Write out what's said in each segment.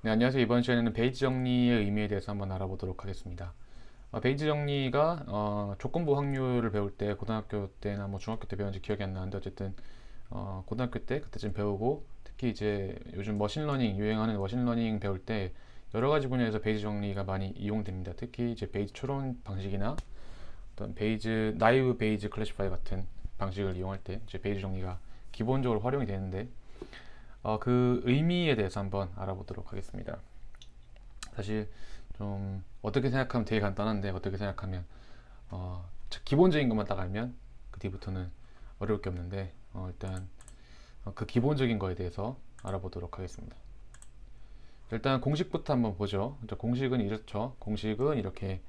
네, 안녕하세요. 이번 시간에는 베이지 정리의 의미에 대해서 한번 알아보도록 하겠습니다. 베이지 정리가 조건부 확률을 배울 때 고등학교 때나 뭐 중학교 때 배운지 기억이 안 나는데 어쨌든 고등학교 때 그때쯤 배우고 특히 이제 요즘 머신러닝 유행하는 머신러닝 배울 때 여러 가지 분야에서 베이지 정리가 많이 이용됩니다. 특히 이제 베이지 추론 방식이나 어떤 베이지 나이브 베이지 클래시파이 같은 방식을 이용할 때 이제 베이지 정리가 기본적으로 활용이 되는데 그 의미에 대해서 한번 알아보도록 하겠습니다. 사실 좀 어떻게 생각하면 되게 간단한데 어떻게 생각하면 기본적인 것만 딱 알면 그 뒤부터는 어려울 게 없는데 일단 그 기본적인 거에 대해서 알아보도록 하겠습니다. 일단 공식부터 한번 보죠. 공식은 이렇죠. 공식은 이렇게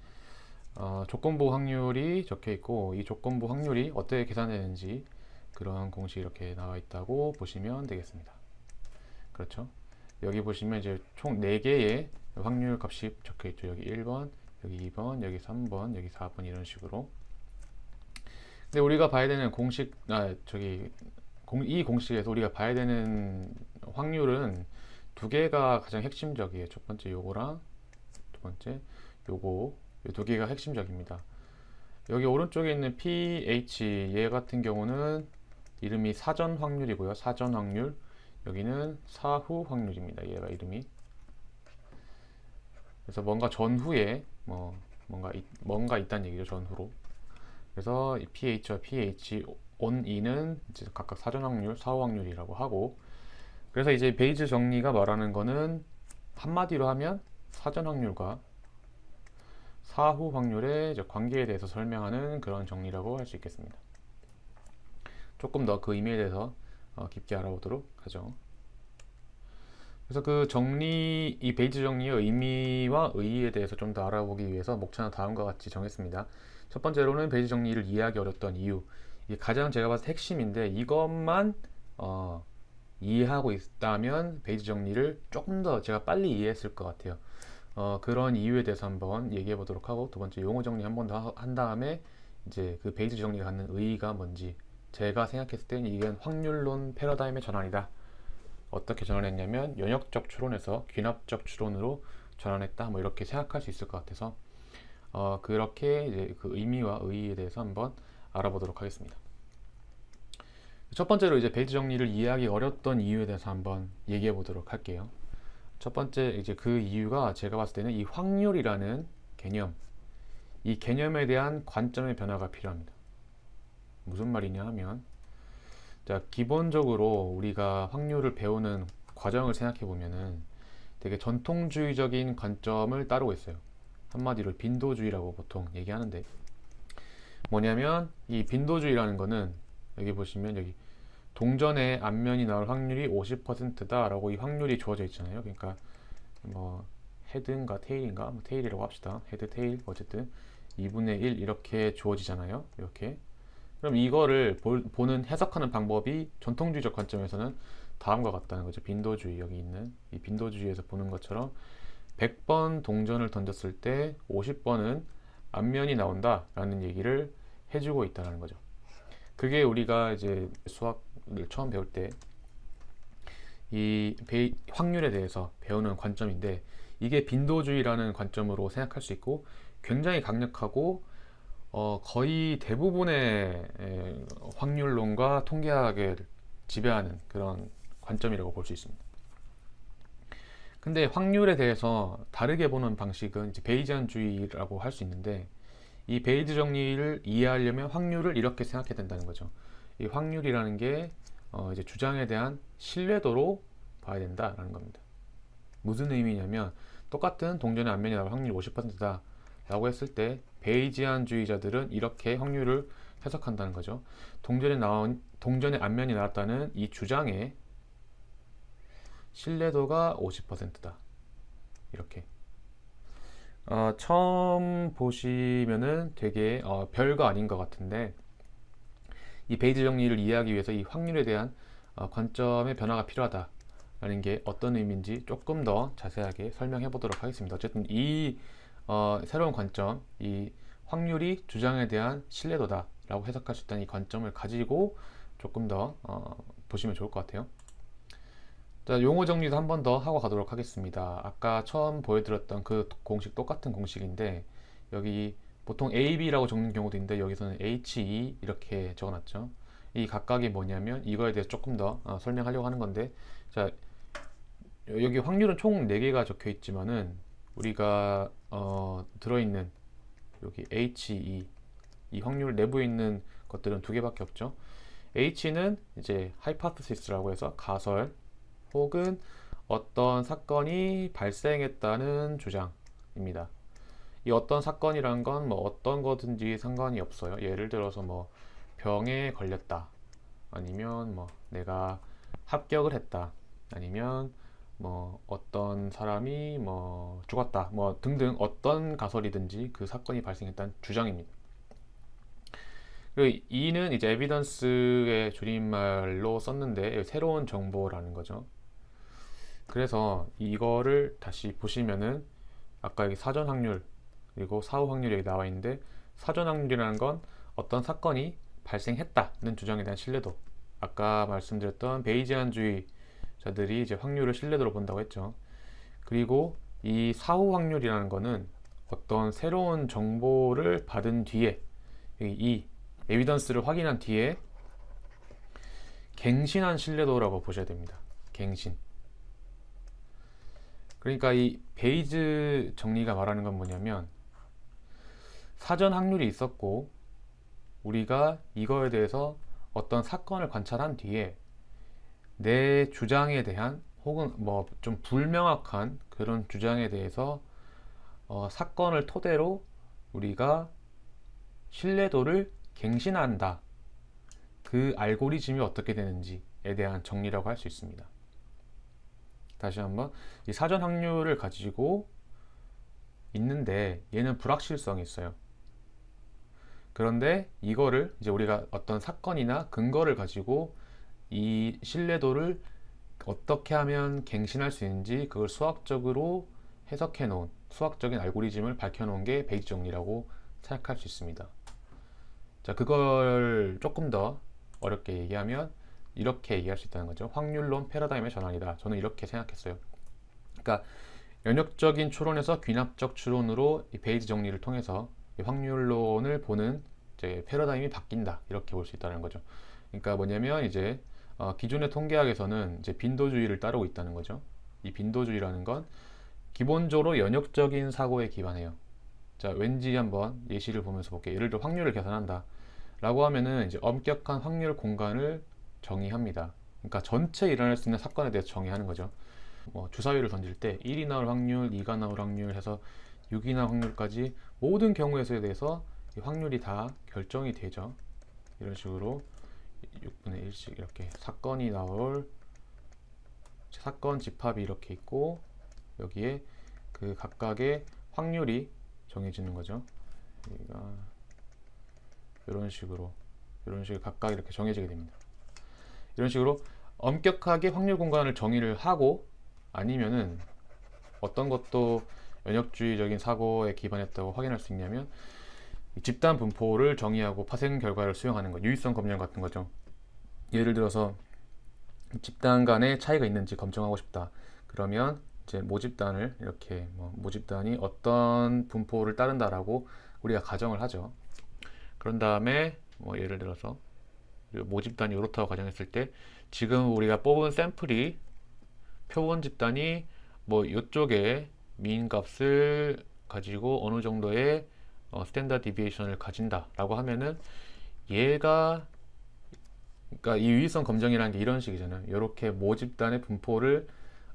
조건부 확률이 적혀 있고 이 조건부 확률이 어떻게 계산되는지 그런 공식이 이렇게 나와 있다고 보시면 되겠습니다. 그렇죠. 여기 보시면 이제 총 4개의 확률 값이 적혀 있죠. 여기 1번, 여기 2번, 여기 3번, 여기 4번 이런 식으로. 근데 우리가 봐야 되는 이 공식에서 우리가 봐야 되는 확률은 두 개가 가장 핵심적이에요. 첫 번째 요거랑 두 번째 요거, 이 두 개가 핵심적입니다. 여기 오른쪽에 있는 pH 얘 같은 경우는 이름이 사전 확률이고요. 사전 확률. 여기는 사후 확률입니다. 얘가 이름이. 그래서 뭔가 전후에 뭔가 있다는 얘기죠. 전후로. 그래서 이 pH와 pH on e는 이제 각각 사전 확률, 사후 확률이라고 하고, 그래서 이제 베이지 정리가 말하는 거는 한마디로 하면 사전 확률과 사후 확률의 이제 관계에 대해서 설명하는 그런 정리라고 할 수 있겠습니다. 조금 더 그 의미에 대해서 깊게 알아보도록 하죠. 그래서 이 베이지 정리의 의미와 의의에 대해서 좀 더 알아보기 위해서 목차는 다음과 같이 정했습니다. 첫 번째로는 베이지 정리를 이해하기 어렵던 이유. 이게 가장 제가 봤을 때 핵심인데 이것만 이해하고 있다면 베이지 정리를 조금 더 제가 빨리 이해했을 것 같아요. 그런 이유에 대해서 한번 얘기해 보도록 하고 두 번째 용어 정리 한 번 더 한 다음에 이제 그 베이지 정리가 갖는 의의가 뭔지 제가 생각했을 때는 이건 확률론 패러다임의 전환이다. 어떻게 전환했냐면 연역적 추론에서 귀납적 추론으로 전환했다. 뭐 이렇게 생각할 수 있을 것 같아서 그렇게 이제 그 의미와 의의에 대해서 한번 알아보도록 하겠습니다. 첫 번째로 이제 베이지 정리를 이해하기 어렵던 이유에 대해서 한번 얘기해 보도록 할게요. 첫 번째 이제 그 이유가 제가 봤을 때는 이 확률이라는 개념, 이 개념에 대한 관점의 변화가 필요합니다. 무슨 말이냐 하면 자, 기본적으로 우리가 확률을 배우는 과정을 생각해 보면은 되게 전통주의적인 관점을 따르고 있어요. 한마디로 빈도주의라고 보통 얘기하는데 뭐냐면 이 빈도주의라는 거는 여기 보시면 여기 동전의 앞면이 나올 확률이 50%다 라고 이 확률이 주어져 있잖아요. 그러니까 뭐 헤드인가 테일인가 뭐 테일이라고 합시다. 헤드 테일 어쨌든 2분의 1 이렇게 주어지잖아요. 이렇게 그럼 이거를 보는 해석하는 방법이 전통주의적 관점에서는 다음과 같다는 거죠. 빈도주의 여기 있는 이 빈도주의에서 보는 것처럼 100번 동전을 던졌을 때 50번은 앞면이 나온다라는 얘기를 해주고 있다는 거죠. 그게 우리가 이제 수학을 처음 배울 때 이 확률에 대해서 배우는 관점인데 이게 빈도주의라는 관점으로 생각할 수 있고 굉장히 강력하고 거의 대부분의 확률론과 통계학을 지배하는 그런 관점이라고 볼 수 있습니다. 근데 확률에 대해서 다르게 보는 방식은 이제 베이지안주의라고 할 수 있는데 이 베이지 정리를 이해하려면 확률을 이렇게 생각해야 된다는 거죠. 이 확률이라는 게 이제 주장에 대한 신뢰도로 봐야 된다라는 겁니다. 무슨 의미냐면 똑같은 동전의 앞면이 나올 확률이 50%다 라고 했을 때 베이지안주의자들은 이렇게 확률을 해석한다는 거죠. 동전의 앞면이 나왔다는 이 주장의 신뢰도가 50%다. 이렇게. 처음 보시면은 되게 별거 아닌 것 같은데 이 베이지 정리를 이해하기 위해서 이 확률에 대한 관점의 변화가 필요하다라는 게 어떤 의미인지 조금 더 자세하게 설명해 보도록 하겠습니다. 어쨌든 이 새로운 관점, 이 확률이 주장에 대한 신뢰도다라고 해석할 수 있다는 이 관점을 가지고 조금 더 보시면 좋을 것 같아요. 자, 용어 정리도 한 번 더 하고 가도록 하겠습니다. 아까 처음 보여드렸던 그 공식 똑같은 공식인데 여기 보통 A, B라고 적는 경우도 있는데 여기서는 H, E 이렇게 적어놨죠. 이 각각이 뭐냐면 이거에 대해서 조금 더 설명하려고 하는 건데, 자, 여기 확률은 총 4개가 적혀 있지만은 우리가 들어있는 여기 H, E 이 확률 내부에 있는 것들은 2개밖에 없죠. H는 이제 하이파테시스라고 해서 가설 혹은 어떤 사건이 발생했다는 주장입니다. 이 어떤 사건이란 건 뭐 어떤 거든지 상관이 없어요. 예를 들어서 뭐 병에 걸렸다, 아니면 뭐 내가 합격을 했다, 아니면 뭐 어떤 사람이 뭐 죽었다, 뭐 등등 어떤 가설이든지 그 사건이 발생했다는 주장입니다. 그리고 E는 이제 에비던스의 줄임말로 썼는데 새로운 정보라는 거죠. 그래서 이거를 다시 보시면은 아까 여기 사전 확률 그리고 사후 확률이 여기 나와 있는데, 사전 확률이라는 건 어떤 사건이 발생했다는 주장에 대한 신뢰도, 아까 말씀드렸던 베이지안주의자들이 이제 확률을 신뢰도로 본다고 했죠. 그리고 이 사후 확률이라는 거는 어떤 새로운 정보를 받은 뒤에 이 에비던스를 확인한 뒤에 갱신한 신뢰도라고 보셔야 됩니다. 갱신. 그러니까 이 베이즈 정리가 말하는 건 뭐냐면, 사전 확률이 있었고 우리가 이거에 대해서 어떤 사건을 관찰한 뒤에 내 주장에 대한 혹은 뭐 좀 불명확한 그런 주장에 대해서 사건을 토대로 우리가 신뢰도를 갱신한다. 그 알고리즘이 어떻게 되는지에 대한 정리라고 할 수 있습니다. 다시 한번, 이 사전 확률을 가지고 있는데 얘는 불확실성이 있어요. 그런데 이거를 이제 우리가 어떤 사건이나 근거를 가지고 이 신뢰도를 어떻게 하면 갱신할 수 있는지 그걸 수학적으로 해석해 놓은, 수학적인 알고리즘을 밝혀 놓은 게 베이지 정리라고 생각할 수 있습니다. 자, 그걸 조금 더 어렵게 얘기하면 이렇게 얘기할 수 있다는 거죠. 확률론 패러다임의 전환이다. 저는 이렇게 생각했어요. 그러니까 연역적인 추론에서 귀납적 추론으로 이 베이지 정리를 통해서 이 확률론을 보는 이제 패러다임이 바뀐다, 이렇게 볼 수 있다는 거죠. 그러니까 뭐냐면 이제 기존의 통계학에서는 이제 빈도주의를 따르고 있다는 거죠. 이 빈도주의라는 건 기본적으로 연역적인 사고에 기반해요. 자, 왠지 한번 예시를 보면서 볼게요. 예를 들어 확률을 계산한다 라고 하면은 이제 엄격한 확률 공간을 정의합니다. 그러니까 전체 일어날 수 있는 사건에 대해서 정의하는 거죠. 뭐 주사위를 던질 때 1이 나올 확률, 2가 나올 확률 해서 6이 나올 확률까지 모든 경우에 대해서 이 확률이 다 결정이 되죠. 이런 식으로 6분의 1씩 이렇게 사건이 나올 사건 집합이 이렇게 있고 여기에 그 각각의 확률이 정해지는 거죠. 이런 식으로 각각 이렇게 정해지게 됩니다. 이런 식으로 엄격하게 확률 공간을 정의를 하고, 아니면은 어떤 것도 연역주의적인 사고에 기반했다고 확인할 수 있냐면 집단 분포를 정의하고 파생 결과를 수용하는 것, 유의성 검증 같은 거죠. 예를 들어서 집단 간에 차이가 있는지 검증하고 싶다. 그러면 이제 모집단을 이렇게 모집단이 어떤 분포를 따른다라고 우리가 가정을 하죠. 그런 다음에 예를 들어서 모집단이 이렇다고 가정했을 때 지금 우리가 뽑은 샘플이 표본 집단이 뭐 이쪽에 민 값을 가지고 어느 정도의 스탠다드 디비에이션을 가진다라고 하면은 얘가, 그러니까 이 유의성 검증이라는 게 이런 식이잖아요. 이렇게 모집단의 분포를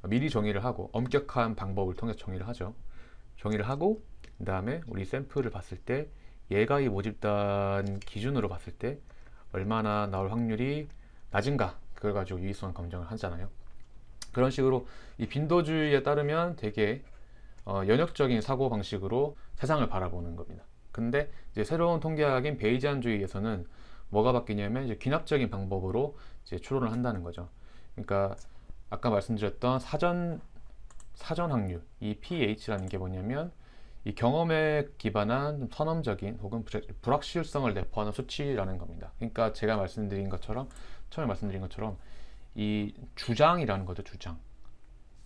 미리 정의를 하고 엄격한 방법을 통해서 정의를 하죠. 정의를 하고 그 다음에 우리 샘플을 봤을 때 얘가 이 모집단 기준으로 봤을 때 얼마나 나올 확률이 낮은가, 그걸 가지고 유의성 검증을 하잖아요. 그런 식으로 이 빈도주의에 따르면 되게 연역적인 사고 방식으로 세상을 바라보는 겁니다. 근데 이제 새로운 통계학인 베이지안주의에서는 뭐가 바뀌냐면 이제 귀납적인 방법으로 이제 추론을 한다는 거죠. 그러니까 아까 말씀드렸던 사전 확률, 이 pH라는 게 뭐냐면 이 경험에 기반한 선험적인 혹은 불확실성을 내포하는 수치라는 겁니다. 그러니까 제가 말씀드린 것처럼 처음에 말씀드린 것처럼 이 주장이라는 거죠. 주장.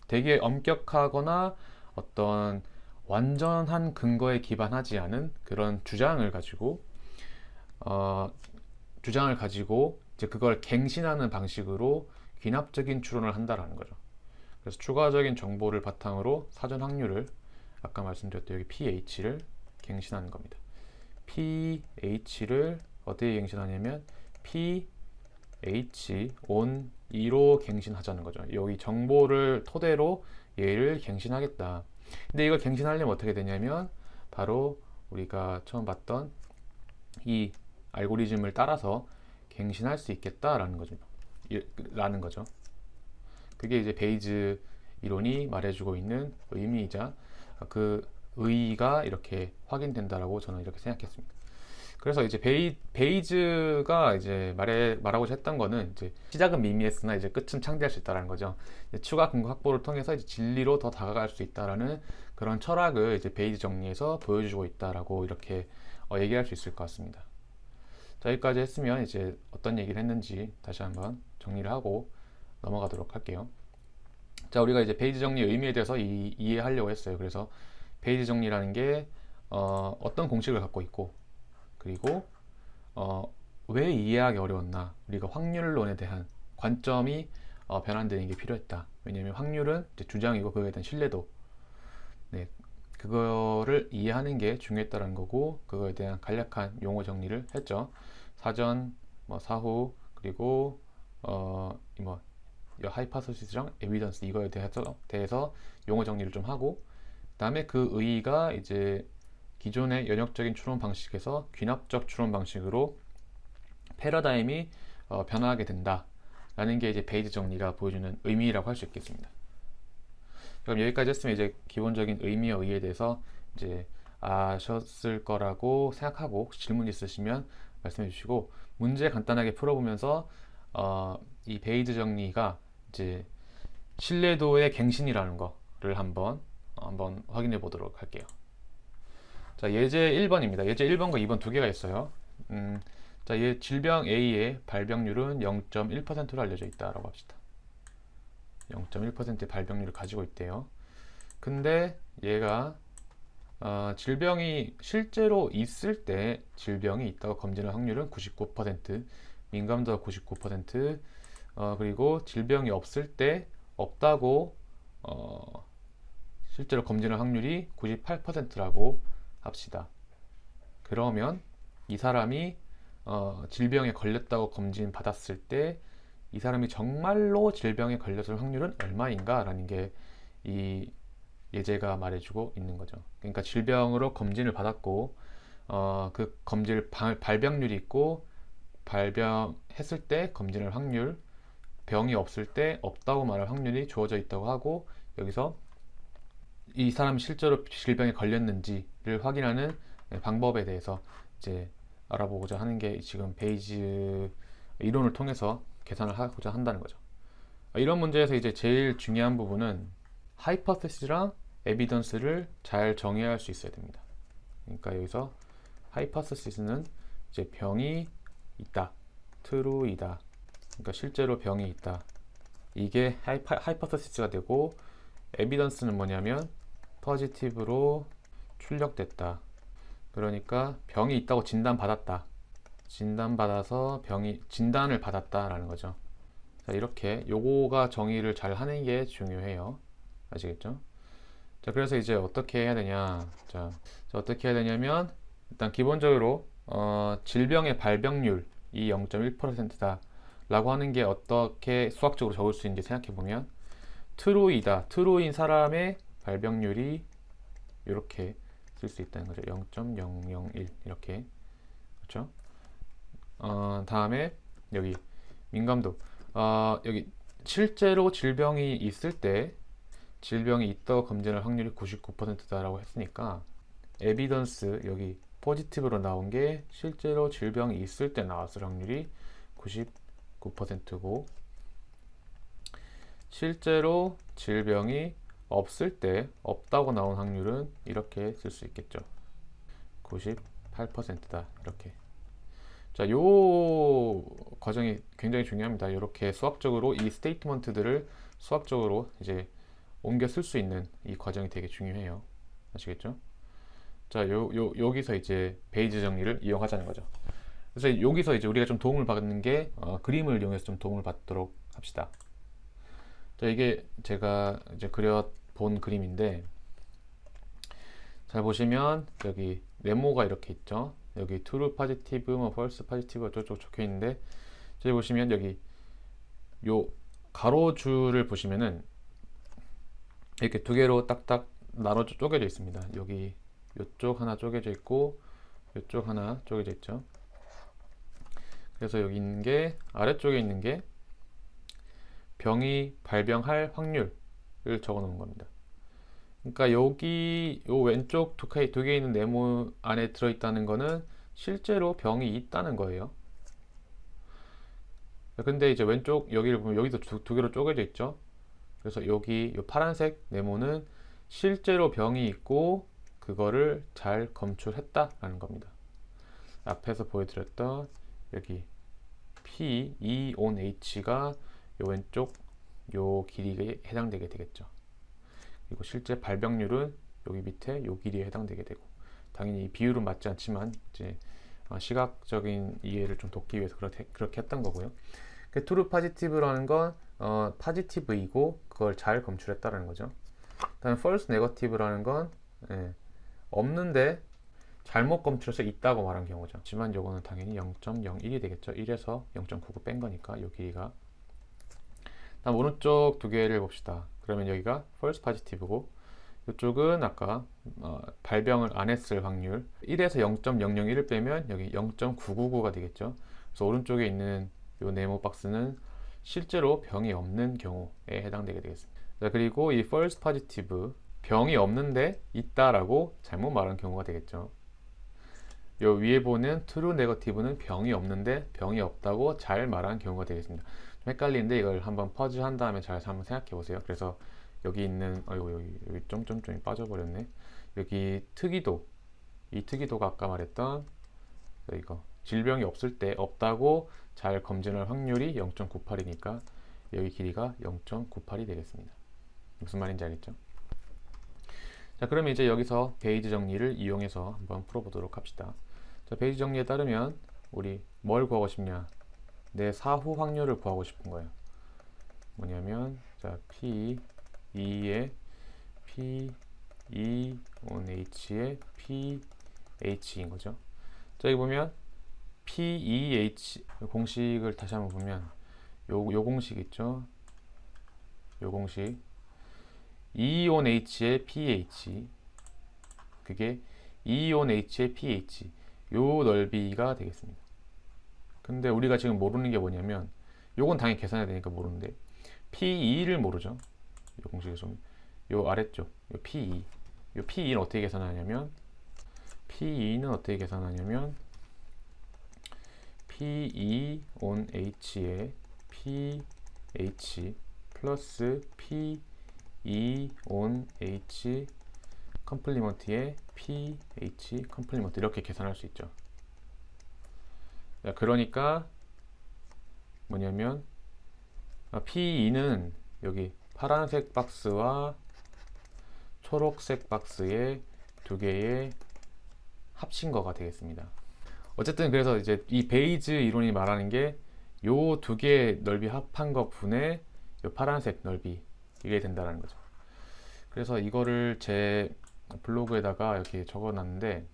되게 엄격하거나 어떤 완전한 근거에 기반하지 않은 그런 주장을 가지고 이제 그걸 갱신하는 방식으로 귀납적인 추론을 한다라는 거죠. 그래서 추가적인 정보를 바탕으로 사전 확률을 아까 말씀드렸던 여기 pH를 갱신하는 겁니다. pH를 어디에 갱신하냐면 pH on 2로 갱신하자는 거죠. 여기 정보를 토대로 얘를 갱신하겠다. 근데 이걸 갱신하려면 어떻게 되냐면 바로 우리가 처음 봤던 이 알고리즘을 따라서 갱신할 수 있겠다라는 거죠. 그게 이제 베이즈 이론이 말해주고 있는 의미이자 그 의의가 이렇게 확인된다라고 저는 이렇게 생각했습니다. 그래서 이제 베이즈가 이제 말하고자 했던 거는 이제 시작은 미미했으나 이제 끝은 창대할 수 있다라는 거죠. 추가 근거 확보를 통해서 이제 진리로 더 다가갈 수 있다라는 그런 철학을 이제 베이즈 정리에서 보여주고 있다라고 이렇게 얘기할 수 있을 것 같습니다. 자, 여기까지 했으면 이제 어떤 얘기를 했는지 다시 한번 정리를 하고 넘어가도록 할게요. 자, 우리가 이제 베이즈 정리의 의미에 대해서 이해하려고 했어요. 그래서 베이즈 정리라는 게 어떤 공식을 갖고 있고, 그리고 왜 이해하기 어려웠나, 우리가 확률론에 대한 관점이 변환되는 게 필요했다. 왜냐하면 확률은 이제 주장이고 그거에 대한 신뢰도, 네, 그거를 이해하는 게 중요했다는 거고, 그거에 대한 간략한 용어 정리를 했죠. 사전, 사후, 그리고 하이파소시스랑 에비던스 이거에 대해서 용어 정리를 좀 하고, 그다음에 그 의의가 이제 기존의 연역적인 추론 방식에서 귀납적 추론 방식으로 패러다임이 변화하게 된다라는 게 이제 베이즈 정리가 보여주는 의미라고 할 수 있겠습니다. 그럼 여기까지 했으면 이제 기본적인 의미와 의의에 대해서 이제 아셨을 거라고 생각하고, 혹시 질문 있으시면 말씀해 주시고, 문제 간단하게 풀어보면서 이 베이즈 정리가 이제 신뢰도의 갱신이라는 거를 한번 확인해 보도록 할게요. 자, 예제 1번입니다. 예제 1번과 2번 두 개가 있어요. 자, 질병 A의 발병률은 0.1%로 알려져 있다라고 합시다. 0.1%의 발병률을 가지고 있대요. 근데 얘가 질병이 실제로 있을 때 질병이 있다고 검진할 확률은 99%, 민감도가 99%, 그리고 질병이 없을 때 없다고 실제로 검진할 확률이 98%라고 합시다. 그러면 이 사람이 질병에 걸렸다고 검진 받았을 때 이 사람이 정말로 질병에 걸렸을 확률은 얼마인가 라는 게 이 예제가 말해주고 있는 거죠. 그러니까 질병으로 검진을 받았고 그 검진 발병률이 있고, 발병했을 때 검진할 확률, 병이 없을 때 없다고 말할 확률이 주어져 있다고 하고, 여기서 이 사람이 실제로 질병에 걸렸는지를 확인하는 방법에 대해서 이제 알아보고자 하는 게 지금 베이즈 이론을 통해서 계산을 하고자 한다는 거죠. 이런 문제에서 이제 제일 중요한 부분은 하이퍼테시스랑 에비던스를 잘 정의할 수 있어야 됩니다. 그러니까 여기서 하이퍼테시스는 이제 병이 있다, true이다, 그러니까 실제로 병이 있다, 이게 하이퍼테시스가 되고, 에비던스는 뭐냐면 포지티브로 출력됐다, 그러니까 병이 있다고 진단받았다, 진단받아서 진단을 받았다라는 거죠. 자, 이렇게 요거가 정의를 잘 하는 게 중요해요. 아시겠죠? 자, 그래서 이제 어떻게 해야 되냐. 자, 어떻게 해야 되냐면, 일단 기본적으로 질병의 발병률이 0.1%다 라고 하는 게 어떻게 수학적으로 적을 수 있는지 생각해 보면, true이다, true인 사람의 발병률이 이렇게 쓸 수 있다는 거죠. 0.001 이렇게. 그렇죠? 다음에 여기 민감도, 여기 실제로 질병이 있을 때 질병이 있다고 검진할 확률이 99%다라고 했으니까, 에비던스 여기 포지티브로 나온 게 실제로 질병이 있을 때 나왔을 확률이 99%고, 실제로 질병이 없을 때 없다고 나온 확률은 이렇게 쓸 수 있겠죠. 98%다 이렇게. 자, 요 과정이 굉장히 중요합니다. 이렇게 수학적으로 이 스테이트먼트들을 수학적으로 이제 옮겨 쓸 수 있는 이 과정이 되게 중요해요. 아시겠죠? 자, 여기서 이제 베이지 정리를 이용하자는 거죠. 그래서 여기서 이제 우리가 좀 도움을 받는 게 그림을 이용해서 좀 도움을 받도록 합시다. 자, 이게 제가 이제 그려 본 그림인데, 잘 보시면 여기 네모가 이렇게 있죠. 여기 true positive, 뭐 false positive 어쩌고저쩌고 적혀 있는데, 저기 보시면 여기 요 가로줄을 보시면은 이렇게 두 개로 딱딱 나눠 쪼개져 있습니다. 여기 요쪽 하나 쪼개져 있고 요쪽 하나 쪼개져 있죠. 그래서 여기 있는 게, 아래쪽에 있는 게 병이 발병할 확률을 적어 놓은 겁니다. 그러니까 여기 요 왼쪽 두 개 있는 네모 안에 들어 있다는 거는 실제로 병이 있다는 거예요. 근데 이제 왼쪽 여기를 보면 여기도 두 개로 쪼개져 있죠. 그래서 여기 요 파란색 네모는 실제로 병이 있고 그거를 잘 검출했다라는 겁니다. 앞에서 보여드렸던 여기 P, E, on H가 요 왼쪽 요 길이에 해당되게 되겠죠. 그리고 실제 발병률은 여기 밑에 요 길이에 해당되게 되고, 당연히 이 비율은 맞지 않지만 이제 시각적인 이해를 좀 돕기 위해서 그렇게 했던 거고요. 그 true positive라는 건 positive이고 그걸 잘 검출했다라는 거죠. 다음 false negative라는 건 없는데 잘못 검출해서 있다고 말한 경우죠. 하지만 요거는 당연히 0.01이 되겠죠. 1에서 0.99 뺀 거니까 요 길이가. 다음 오른쪽 두 개를 봅시다. 그러면 여기가 false positive고 이쪽은 아까 발병을 안 했을 확률 1에서 0.001을 빼면 여기 0.999가 되겠죠. 그래서 오른쪽에 있는 요 네모 박스는 실제로 병이 없는 경우에 해당되게 되겠습니다. 자, 그리고 이 false positive, 병이 없는데 있다라고 잘못 말한 경우가 되겠죠. 요 위에 보는 true negative는 병이 없는데 병이 없다고 잘 말한 경우가 되겠습니다. 좀 헷갈리는데 이걸 한번 퍼즈 한 다음에 잘 한번 생각해 보세요. 그래서 여기 있는 여기 점점점이 빠져버렸네. 여기 특이도, 이 특이도가 아까 말했던 이거 질병이 없을 때 없다고 잘 검진할 확률이 0.98이니까 여기 길이가 0.98이 되겠습니다. 무슨 말인지 알겠죠? 자, 그러면 이제 여기서 베이지 정리를 이용해서 한번 풀어보도록 합시다. 자, 베이지 정리에 따르면 우리 뭘 구하고 싶냐? 내 사후 확률을 구하고 싶은 거예요. 뭐냐면 자, P2의 P2 on H의 pH인 거죠. 자, 여기 보면 PEH 공식을 다시 한번 보면 요 공식 있죠. 요 공식 E on H의 pH, 그게 E on H의 pH 요 넓이가 되겠습니다. 근데 우리가 지금 모르는 게 뭐냐면, 요건 당연히 계산해야 되니까 모르는데 P2를 모르죠. 요 공식에서 요 아래쪽 요 P2, 요 P2는 어떻게 계산하냐면 P2 on H의 pH 플러스 P2 on H 컴플리먼트의 pH 컴플리먼트, 이렇게 계산할 수 있죠. 자, 그러니까 뭐냐면 P2는 여기 파란색 박스와 초록색 박스의 두 개의 합친 거가 되겠습니다. 어쨌든 그래서 이제 이 베이즈 이론이 말하는 게 요 두 개의 넓이 합한 것 분의 요 파란색 넓이, 이게 된다는 거죠. 그래서 이거를 제 블로그에다가 이렇게 적어 놨는데,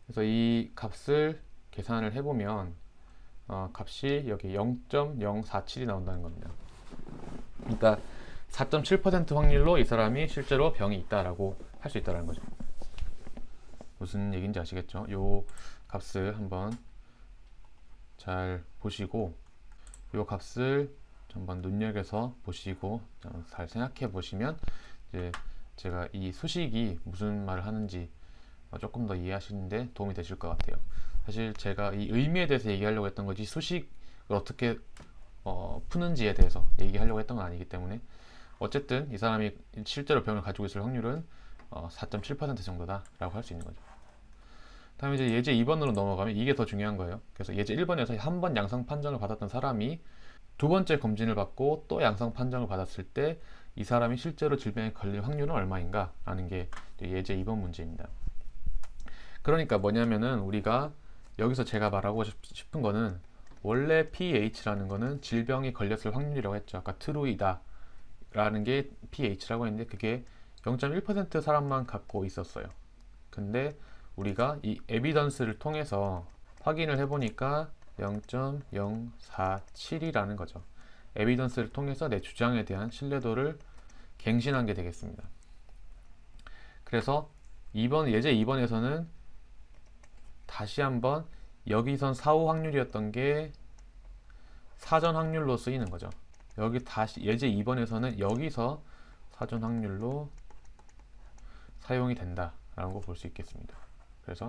그래서 이 값을 계산을 해보면 값이 여기 0.047이 나온다는 겁니다. 그러니까 4.7% 확률로 이 사람이 실제로 병이 있다라고 할 수 있다는 거죠. 무슨 얘기인지 아시겠죠? 요 값을 한번 잘 보시고, 요 값을 한번 눈여겨서 보시고 잘 생각해 보시면 이제 제가 이 수식이 무슨 말을 하는지 조금 더 이해하시는데 도움이 되실 것 같아요. 사실 제가 이 의미에 대해서 얘기하려고 했던 거지 수식을 어떻게 푸는지에 대해서 얘기하려고 했던 건 아니기 때문에, 어쨌든 이 사람이 실제로 병을 가지고 있을 확률은 4.7% 정도다 라고 할 수 있는 거죠. 다음에 이제 예제 2번으로 넘어가면 이게 더 중요한 거예요. 그래서 예제 1번에서 한 번 양성 판정을 받았던 사람이 두 번째 검진을 받고 또 양성 판정을 받았을 때 이 사람이 실제로 질병에 걸릴 확률은 얼마인가 라는 게 예제 2번 문제입니다. 그러니까 뭐냐면은 우리가 여기서 제가 말하고 싶은 거는 원래 pH라는 거는 질병이 걸렸을 확률이라고 했죠. 아까 true이다 라는 게 pH라고 했는데 그게 0.1% 사람만 갖고 있었어요. 근데 우리가 이 에비던스를 통해서 확인을 해보니까 0.047이라는 거죠. 에비던스를 통해서 내 주장에 대한 신뢰도를 갱신한 게 되겠습니다. 그래서 예제 2번에서는 다시 한번 여기선 사후 확률이었던 게 사전 확률로 쓰이는 거죠. 여기 다시 예제 2번에서는 여기서 사전 확률로 사용이 된다라는 거 볼 수 있겠습니다. 그래서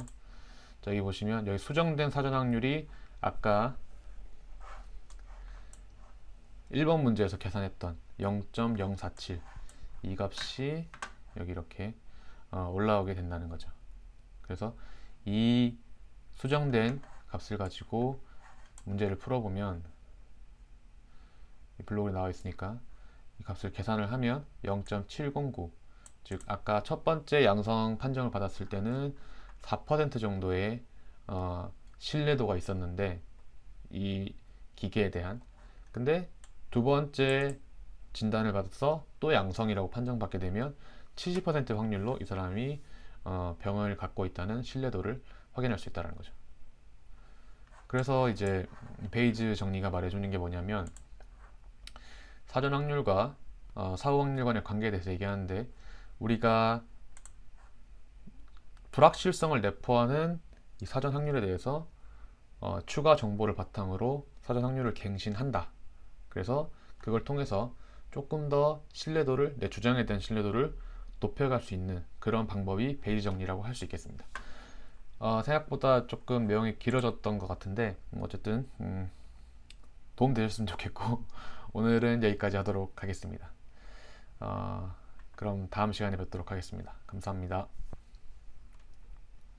여기 보시면 여기 수정된 사전 확률이 아까 1번 문제에서 계산했던 0.047 이 값이 여기 이렇게 올라오게 된다는 거죠. 그래서 이 수정된 값을 가지고 문제를 풀어보면 이 블록에 나와 있으니까 이 값을 계산을 하면 0.709 즉 아까 첫 번째 양성 판정을 받았을 때는 4% 정도의 신뢰도가 있었는데 이 기계에 대한 근데 두 번째 진단을 받아서 또 양성이라고 판정받게 되면 70% 확률로 이 사람이 병을 갖고 있다는 신뢰도를 확인할 수 있다는 거죠. 그래서 이제 베이즈 정리가 말해주는 게 뭐냐면 사전 확률과 사후 확률 간의 관계에 대해서 얘기하는데 우리가 불확실성을 내포하는 이 사전 확률에 대해서 추가 정보를 바탕으로 사전 확률을 갱신한다. 그래서 그걸 통해서 조금 더 신뢰도를 내 주장에 대한 신뢰도를 높여갈 수 있는 그런 방법이 베이즈 정리라고 할 수 있겠습니다. 생각보다 조금 내용이 길어졌던 것 같은데 어쨌든 도움 되셨으면 좋겠고 오늘은 여기까지 하도록 하겠습니다. 그럼 다음 시간에 뵙도록 하겠습니다. 감사합니다.